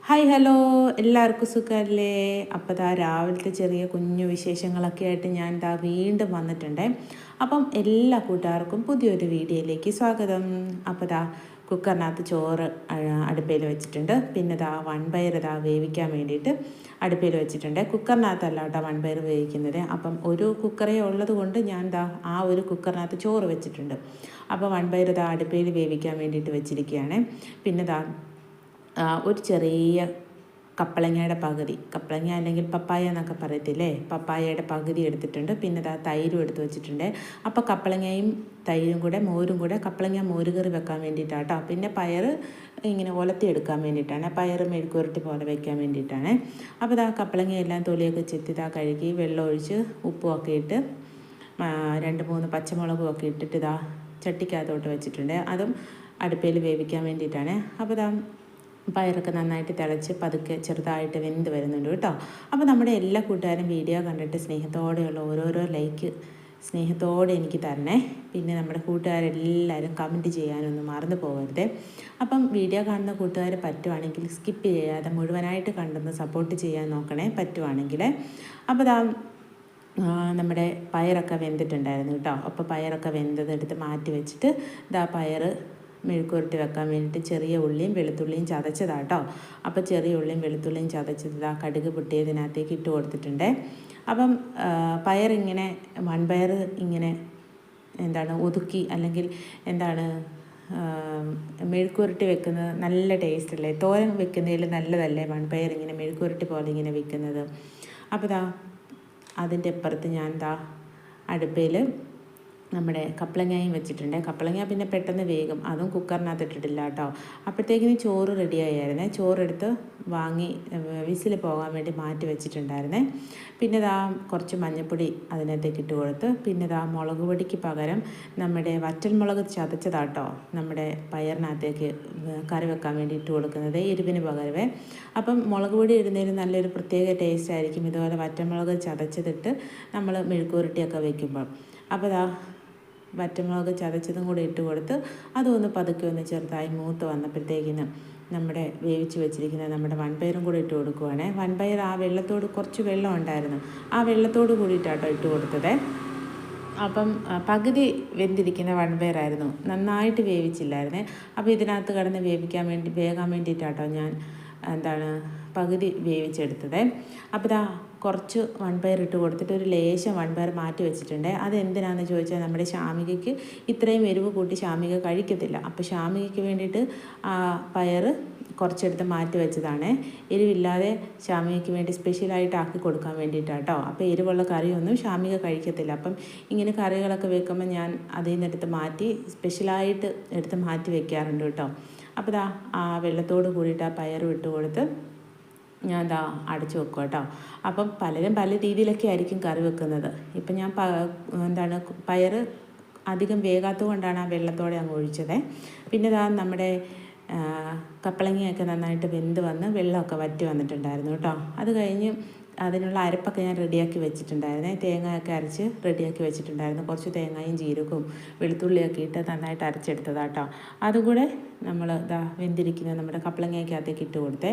Hi hello, എല്ലാവർക്കും സുഖമല്ലേ? അപ്പോൾ രാവിലത്തെ ചെറിയ കുഞ്ഞു വിശേഷങ്ങളൊക്കെ ആയിട്ട് ഞാൻ വീണ്ടും വന്നിട്ടുണ്ട്. അപ്പം എല്ലാ കൂട്ടുകാർക്കും പുതിയൊരു വീഡിയോയിലേക്ക് സ്വാഗതം. അപ്പോൾ കുക്കറിനകത്ത് ചോറ് അടുപ്പയിൽ വെച്ചിട്ടുണ്ട്. പിന്നെ വൻപയർ വേവിക്കാൻ വേണ്ടിയിട്ട് അടുപ്പയിൽ വെച്ചിട്ടുണ്ട്. കുക്കറിനകത്തല്ല കേട്ടോ വൻപയർ വേവിക്കുന്നത്. അപ്പം ഒരു കുക്കറേ ഉള്ളത് കൊണ്ട് ഞാൻ ആ ഒരു കുക്കറിനകത്ത് ചോറ് വെച്ചിട്ടുണ്ട്. അപ്പോൾ വൻപയർ അടുപ്പയിൽ വേവിക്കാൻ വേണ്ടിയിട്ട് വെച്ചിരിക്കുകയാണ്. പിന്നെ ഒരു ചെറിയ കപ്പളങ്ങയുടെ പകുതി, കപ്പളങ്ങ അല്ലെങ്കിൽ പപ്പായ എന്നൊക്കെ പറയത്തില്ലേ, പപ്പായയുടെ പകുതി എടുത്തിട്ടുണ്ട്. പിന്നെ തൈരും എടുത്ത് വെച്ചിട്ടുണ്ട്. അപ്പോൾ കപ്പളങ്ങയും തൈരും കൂടെ മോരും കൂടെ കപ്പളങ്ങ മോരുകറി വെക്കാൻ വേണ്ടിയിട്ടാട്ടോ. പിന്നെ പയർ ഇങ്ങനെ ഒലത്തിയെടുക്കാൻ വേണ്ടിയിട്ടാണ്, പയർ മെഴുക്കുരട്ടി പോലെ വെക്കാൻ വേണ്ടിയിട്ടാണ്. അപ്പോൾ കപ്പളങ്ങ എല്ലാം തൊലിയൊക്കെ ചെത്തി കഴുകി വെള്ളം ഒഴിച്ച് ഉപ്പുമൊക്കെ ഇട്ട് 2-3 പച്ചമുളകും ഒക്കെ ഇട്ടിട്ട് ചട്ടിക്കകത്തോട്ട് വെച്ചിട്ടുണ്ട്. അതും അടുപ്പയിൽ വേവിക്കാൻ വേണ്ടിയിട്ടാണ്. അപ്പോൾ പയറൊക്കെ നന്നായിട്ട് തിളച്ച് പതുക്കെ ചെറുതായിട്ട് വെന്ത് വരുന്നുണ്ട് കേട്ടോ. അപ്പോൾ നമ്മുടെ എല്ലാ കൂട്ടുകാരും വീഡിയോ കണ്ടിട്ട് സ്നേഹത്തോടെയുള്ള ഓരോരോ ലൈക്ക് സ്നേഹത്തോടെ എനിക്ക് തരണേ. പിന്നെ നമ്മുടെ കൂട്ടുകാരെല്ലാവരും കമൻറ്റ് ചെയ്യാനൊന്നും മറന്നു പോകരുത്. അപ്പം വീഡിയോ കാണുന്ന കൂട്ടുകാർ പറ്റുവാണെങ്കിൽ സ്കിപ്പ് ചെയ്യാതെ മുഴുവനായിട്ട് കണ്ടെന്ന് സപ്പോർട്ട് ചെയ്യാൻ നോക്കണേ പറ്റുവാണെങ്കിൽ. അപ്പോൾ നമ്മുടെ പയറൊക്കെ വെന്തിട്ടുണ്ടായിരുന്നു കേട്ടോ. അപ്പോൾ പയറൊക്കെ വെന്തതെടുത്ത് മാറ്റി വെച്ചിട്ട് പയർ മെഴുക്കുരട്ടി വെക്കാൻ വേണ്ടിയിട്ട് ചെറിയ ഉള്ളിയും വെളുത്തുള്ളിയും ചതച്ചതാട്ടോ. അപ്പോൾ ചെറിയ ഉള്ളിയും വെളുത്തുള്ളിയും ചതച്ചത് കടുക് പൊട്ടിയതിനകത്തേക്ക് ഇട്ട് കൊടുത്തിട്ടുണ്ട്. അപ്പം പയറിങ്ങനെ വൻപയർ ഇങ്ങനെ ഒതുക്കി അല്ലെങ്കിൽ മെഴുക്കുരട്ടി വെക്കുന്നത് നല്ല ടേസ്റ്റ് അല്ലേ? തോരൻ വെക്കുന്നതിൽ നല്ലതല്ലേ വൻപയർ ഇങ്ങനെ മെഴുക്കുരട്ടി പോലെ ഇങ്ങനെ വെക്കുന്നത്? അപ്പോൾ അതിൻ്റെ അപ്പുറത്ത് ഞാൻ അടുപ്പയിൽ നമ്മുടെ കപ്പളങ്ങയും വെച്ചിട്ടുണ്ട്. കപ്പളങ്ങ പിന്നെ പെട്ടെന്ന് വേഗം, അതും കുക്കറിനകത്ത് ഇട്ടിട്ടില്ല കേട്ടോ. അപ്പോഴത്തേക്കിന് ചോറ് റെഡിയായിരുന്നേ. ചോറെടുത്ത് വാങ്ങി വിസിൽ പോകാൻ വേണ്ടി മാറ്റി വെച്ചിട്ടുണ്ടായിരുന്നേ. പിന്നെ കുറച്ച് മഞ്ഞൾപ്പൊടി അതിനകത്തേക്ക് ഇട്ട് കൊടുത്ത്, പിന്നെ മുളക് പൊടിക്ക് പകരം നമ്മുടെ വറ്റൽമുളക് ചതച്ചതാട്ടോ നമ്മുടെ പയറിനകത്തേക്ക് കറി വെക്കാൻ വേണ്ടി ഇട്ട് കൊടുക്കുന്നത്, എരിവിന് പകരമേ. അപ്പം മുളക് പൊടി ഇടുന്നതിന് നല്ലൊരു പ്രത്യേക ടേസ്റ്റ് ആയിരിക്കും ഇതുപോലെ വറ്റൽമുളക് ചതച്ചതിട്ട് നമ്മൾ മെഴുക്കുരട്ടിയൊക്കെ വയ്ക്കുമ്പോൾ. അപ്പോൾ വറ്റൽമുളക് ചതച്ചതും കൂടി ഇട്ട് കൊടുത്ത് അതൊന്ന് പതുക്കെ ഒന്ന് ചെറുതായി മൂത്ത് വന്നപ്പോഴത്തേക്കിന് നമ്മുടെ വേവിച്ച് വെച്ചിരിക്കുന്ന നമ്മുടെ വൻപയറും കൂടി ഇട്ട് കൊടുക്കുവാണേ. വൻപയർ ആ വെള്ളത്തോട് കുറച്ച് വെള്ളം ഉണ്ടായിരുന്നു, ആ വെള്ളത്തോട് കൂടിയിട്ടാട്ടോ ഇട്ട് കൊടുത്തത്. അപ്പം പകുതി വെന്തിരിക്കുന്ന വൻപയറായിരുന്നു, നന്നായിട്ട് വേവിച്ചില്ലായിരുന്നേ. അപ്പോൾ ഇതിനകത്ത് കിടന്ന് വേകാൻ വേണ്ടിയിട്ടാട്ടോ ഞാൻ പകുതി വേവിച്ചെടുത്തത്. അപ്പോൾ കുറച്ച് വൻപയർ ഇട്ട് കൊടുത്തിട്ട് ഒരു ലേശം വൻപയർ മാറ്റി വെച്ചിട്ടുണ്ട്. അതെന്തിനാണെന്ന് ചോദിച്ചാൽ നമ്മുടെ ശാമികയ്ക്ക് ഇത്രയും എരിവ് കൂട്ടി ശാമിക കഴിക്കത്തില്ല. അപ്പോൾ ശാമികയ്ക്ക് വേണ്ടിയിട്ട് പയർ കുറച്ചെടുത്ത് മാറ്റി വെച്ചതാണ്. എരിവില്ലാതെ ശാമികയ്ക്ക് വേണ്ടി സ്പെഷ്യലായിട്ട് ആക്കി കൊടുക്കാൻ വേണ്ടിയിട്ടാട്ടോ. അപ്പോൾ എരിവുള്ള കറിയൊന്നും ശാമിക കഴിക്കത്തില്ല. അപ്പം ഇങ്ങനെ കറികളൊക്കെ വെക്കുമ്പോൾ ഞാൻ അതിൽ നിന്നെടുത്ത് മാറ്റി സ്പെഷ്യലായിട്ട് എടുത്ത് മാറ്റി വെക്കാറുണ്ട് കേട്ടോ. അപ്പോൾ ആ വെള്ളത്തോട് കൂടിയിട്ട് ആ പയർ ഇട്ട് കൊടുത്ത് ഞാൻ അടച്ചു വെക്കും കേട്ടോ. അപ്പം പലരും പല രീതിയിലൊക്കെ ആയിരിക്കും കറി വെക്കുന്നത്. ഇപ്പം ഞാൻ പയർ അധികം വേകാത്തത് കൊണ്ടാണ് ആ വെള്ളത്തോടെ അങ്ങ് ഒഴിച്ചത്. പിന്നെ നമ്മുടെ കപ്പളങ്ങയൊക്കെ നന്നായിട്ട് വെന്ത് വന്ന് വെള്ളമൊക്കെ വറ്റി വന്നിട്ടുണ്ടായിരുന്നു കേട്ടോ. അത് കഴിഞ്ഞ് അതിനുള്ള അരപ്പൊക്കെ ഞാൻ റെഡിയാക്കി വെച്ചിട്ടുണ്ടായിരുന്നേ. തേങ്ങയൊക്കെ അരച്ച് റെഡിയാക്കി വെച്ചിട്ടുണ്ടായിരുന്നു. കുറച്ച് തേങ്ങയും ജീരകവും വെളുത്തുള്ളിയൊക്കെ ഇട്ട് നന്നായിട്ട് അരച്ചെടുത്തതാട്ടോ. അതുകൂടെ നമ്മൾ വെന്തിരിക്കുന്ന നമ്മുടെ കപ്പളങ്ങയ്ക്കകത്തേക്ക് ഇട്ട് കൊടുത്തേ.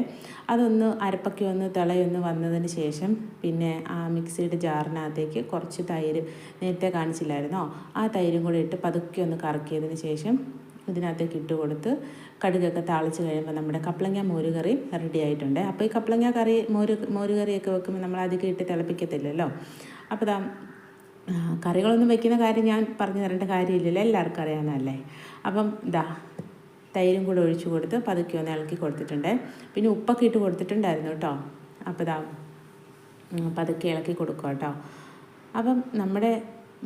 അതൊന്ന് അരപ്പൊക്കെ ഒന്ന് തിളയൊന്ന് വന്നതിന് ശേഷം പിന്നെ ആ മിക്സിയുടെ ജാറിനകത്തേക്ക് കുറച്ച് തൈര് നേരത്തെ കാണിച്ചില്ലായിരുന്നോ, ആ തൈരും കൂടെ ഇട്ട് പതുക്കെ ഒന്ന് കറക്കിയതിന് ശേഷം ഇതിനകത്തേക്ക് ഇട്ട് കൊടുത്ത് കടുകൊക്കെ താളിച്ച് കഴിയുമ്പോൾ നമ്മുടെ കപ്പളങ്ങ മോരുകറി റെഡി ആയിട്ടുണ്ട്. അപ്പോൾ ഈ കപ്പളങ്ങ കറി മോരുകറിയൊക്കെ വെക്കുമ്പോൾ നമ്മൾ അധികം ഇട്ട് തിളപ്പിക്കത്തില്ലല്ലോ. അപ്പോൾ കറികളൊന്നും വെക്കുന്ന കാര്യം ഞാൻ പറഞ്ഞു തരേണ്ട കാര്യമില്ലല്ലോ, എല്ലാവർക്കും അറിയാവുന്നതല്ലേ. അപ്പം തൈരും കൂടെ ഒഴിച്ചു കൊടുത്ത് പതുക്കെ ഒന്ന് ഇളക്കി കൊടുത്തിട്ടുണ്ട്. പിന്നെ ഉപ്പൊക്കെ ഇട്ട് കൊടുത്തിട്ടുണ്ടായിരുന്നു കേട്ടോ. അപ്പോൾ പതുക്കെ ഇളക്കി കൊടുക്കുക കേട്ടോ. അപ്പം നമ്മുടെ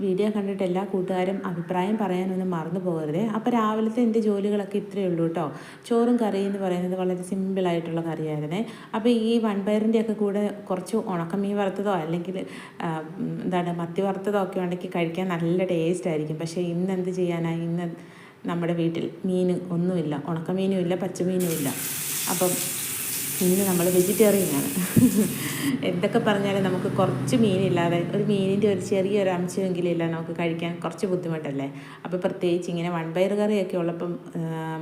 വീഡിയോ കണ്ടിട്ട് എല്ലാ കൂട്ടുകാരും അഭിപ്രായം പറയാനൊന്നും മറന്നു പോകരുത്. അപ്പോൾ രാവിലത്തെ എൻ്റെ ജോലികളൊക്കെ ഇത്രയേ ഉള്ളൂ കേട്ടോ. ചോറും കറിയും എന്ന് പറയുന്നത് വളരെ സിമ്പിളായിട്ടുള്ള കറിയായിരുന്നേ. അപ്പോൾ ഈ വൻപയറിൻ്റെയൊക്കെ കൂടെ കുറച്ച് ഉണക്കമീൻ വറുത്തതോ അല്ലെങ്കിൽ മത്തി വറുത്തതോ ഒക്കെ ഉണ്ടെങ്കിൽ കഴിക്കാൻ നല്ല ടേസ്റ്റ് ആയിരിക്കും. പക്ഷേ ഇന്ന് എന്ത് ചെയ്യാനായി, ഇന്ന് നമ്മുടെ വീട്ടിൽ മീൻ ഒന്നുമില്ല, ഉണക്കമീനും ഇല്ല പച്ചമീനും ഇല്ല. അപ്പം ഇന്ന് നമ്മൾ വെജിറ്റേറിയനാണ്. എന്തൊക്കെ പറഞ്ഞാലും നമുക്ക് കുറച്ച് മീനില്ലാതെ ഒരു മീനിൻ്റെ ഒരു ചെറിയൊരു അംശമെങ്കിലും ഇല്ല നമുക്ക് കഴിക്കാൻ കുറച്ച് ബുദ്ധിമുട്ടല്ലേ. അപ്പോൾ പ്രത്യേകിച്ച് ഇങ്ങനെ വൻപയർ കറിയൊക്കെ ഉള്ളപ്പം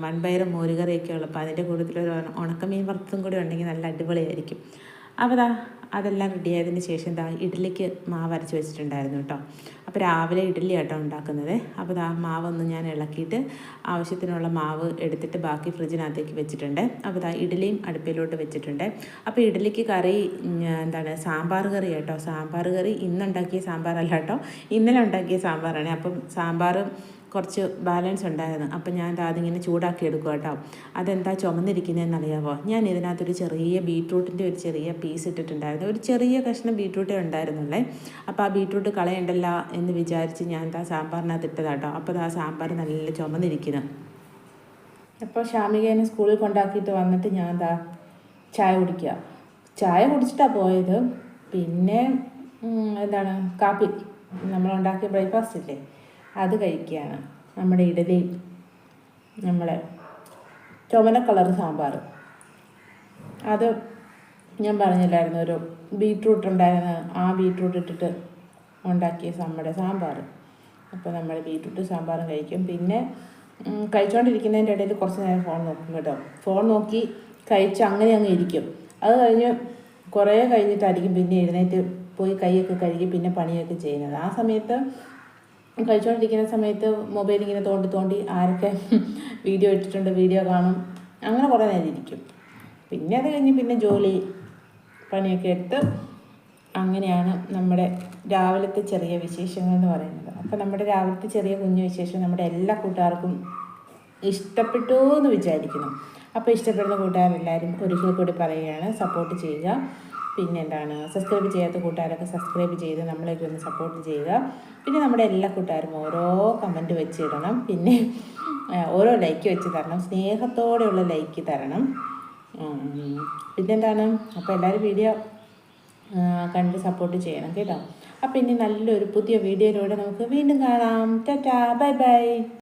വൻപയറും മോരുകറിയൊക്കെ ഉള്ളപ്പോൾ അതിൻ്റെ കൂട്ടത്തിലൊരു ഉണക്കമീൻ വറുത്തതും കൂടി ഉണ്ടെങ്കിൽ നല്ല അടിപൊളിയായിരിക്കും. അപ്പോൾ അതെല്ലാം റെഡിയായതിന് ശേഷം ഇഡ്ഡലിക്ക് മാവ് അരച്ച് വെച്ചിട്ടുണ്ടായിരുന്നു കേട്ടോ. അപ്പോൾ രാവിലെ ഇഡ്ഡലി ആട്ടോ ഉണ്ടാക്കുന്നത്. അപ്പോൾ മാവൊന്ന് ഞാൻ ഇളക്കിയിട്ട് ആവശ്യത്തിനുള്ള മാവ് എടുത്തിട്ട് ബാക്കി ഫ്രിഡ്ജിനകത്തേക്ക് വെച്ചിട്ടുണ്ട്. അപ്പോൾ ഇഡ്ഡലിയും അടുപ്പിലോട്ട് വെച്ചിട്ടുണ്ട്. അപ്പോൾ ഇഡ്ഡലിക്ക് കറി സാമ്പാർ കറി കേട്ടോ. സാമ്പാർ കറി ഇന്നുണ്ടാക്കിയ സാമ്പാറല്ല കേട്ടോ, ഇന്നലെ ഉണ്ടാക്കിയ സാമ്പാറാണ്. അപ്പം സാമ്പാർ കുറച്ച് ബാലൻസ് ഉണ്ടായിരുന്നു. അപ്പം ഞാൻ അതിങ്ങനെ ചൂടാക്കി എടുക്കുക കേട്ടോ. അതെന്താ ചുമന്നിരിക്കുന്നതെന്ന് അറിയാമോ? ഞാൻ ഇതിനകത്തൊരു ചെറിയ ബീട്രൂട്ടിൻ്റെ ഒരു ചെറിയ പീസ് ഇട്ടിട്ടുണ്ടായിരുന്നു. ഒരു ചെറിയ കഷ്ണം ബീട്രൂട്ടേ ഉണ്ടായിരുന്നുള്ളേ. അപ്പോൾ ആ ബീട്രൂട്ട് കളയണ്ടല്ല എന്ന് വിചാരിച്ച് ഞാൻ സാമ്പാറിനകത്ത് ഇട്ടതാട്ടോ. അപ്പോൾ സാമ്പാർ നല്ല ചുമന്നിരിക്കുന്നു. അപ്പോൾ ഷാമികേനെ സ്കൂളിൽ കൊണ്ടാക്കിയിട്ട് വന്നിട്ട് ഞാൻ ചായ കുടിക്കുക. ചായ കുടിച്ചിട്ടാണ് പോയത്. പിന്നെ കാപ്പി നമ്മളുണ്ടാക്കിയ ബ്രേക്ക്ഫാസ്റ്റ് ഇല്ലേ, അത് കഴിക്കുകയാണ്. നമ്മുടെ ഇഡലി, നമ്മളെ ചുവന്ന കളർ സാമ്പാർ, അത് ഞാൻ പറഞ്ഞില്ലായിരുന്നു, ഒരു ബീട്രൂട്ട് ഉണ്ടായിരുന്നു, ആ ബീട്രൂട്ട് ഇട്ടിട്ട് ഉണ്ടാക്കിയ നമ്മുടെ സാമ്പാർ. അപ്പോൾ നമ്മൾ ബീട്രൂട്ട് സാമ്പാറും കഴിക്കും. പിന്നെ കഴിച്ചുകൊണ്ടിരിക്കുന്നതിൻ്റെ ഇടയിൽ കുറച്ച് നേരം ഫോൺ നോക്കും കേട്ടോ. ഫോൺ നോക്കി കഴിച്ച് അങ്ങനെ അങ്ങ് ഇരിക്കും. അത് കഴിഞ്ഞ് കുറേ കഴിഞ്ഞിട്ടായിരിക്കും പിന്നെ എഴുന്നേറ്റ് പോയി കൈയൊക്കെ കഴുകി പിന്നെ പണിയൊക്കെ ചെയ്യുന്നത്. ആ സമയത്ത് കഴിച്ചുകൊണ്ടിരിക്കുന്ന സമയത്ത് മൊബൈൽ ഇങ്ങനെ തോണ്ടി ആരൊക്കെ വീഡിയോ ഇട്ടിട്ടുണ്ട് വീഡിയോ കാണും. അങ്ങനെ കുറേ നേരം ഇരിക്കും. പിന്നെ അത് കഴിഞ്ഞ് പിന്നെ ജോലി പണിയൊക്കെ എടുത്ത് അങ്ങനെയാണ് നമ്മുടെ രാവിലത്തെ ചെറിയ വിശേഷങ്ങൾ എന്ന് പറയുന്നത്. അപ്പോൾ നമ്മുടെ രാവിലത്തെ ചെറിയ കുഞ്ഞു വിശേഷം നമ്മുടെ എല്ലാ കൂട്ടുകാർക്കും ഇഷ്ടപ്പെട്ടു എന്ന് വിചാരിക്കുന്നു. അപ്പോൾ ഇഷ്ടപ്പെടുന്ന കൂട്ടുകാരെല്ലാവരും ഒരിക്കൽ കൂടി പറയുകയാണ്, സപ്പോർട്ട് ചെയ്യുക. പിന്നെ സബ്സ്ക്രൈബ് ചെയ്യാത്ത കൂട്ടുകാരൊക്കെ സബ്സ്ക്രൈബ് ചെയ്ത് നമ്മളെയൊക്കെ ഒന്ന് സപ്പോർട്ട് ചെയ്യുക. പിന്നെ നമ്മുടെ എല്ലാ കൂട്ടുകാരും ഓരോ കമൻറ്റ് വെച്ചിടണം. പിന്നെ ഓരോ ലൈക്ക് വെച്ച് തരണം, സ്നേഹത്തോടെയുള്ള ലൈക്ക് തരണം. പിന്നെന്താണ്, അപ്പോൾ എല്ലാവരും വീഡിയോ കണ്ട് സപ്പോർട്ട് ചെയ്യണം കേട്ടോ. അപ്പോൾ ഇനി നല്ലൊരു പുതിയ വീഡിയോയിലൂടെ നമുക്ക് വീണ്ടും കാണാം. Tata, bye bye.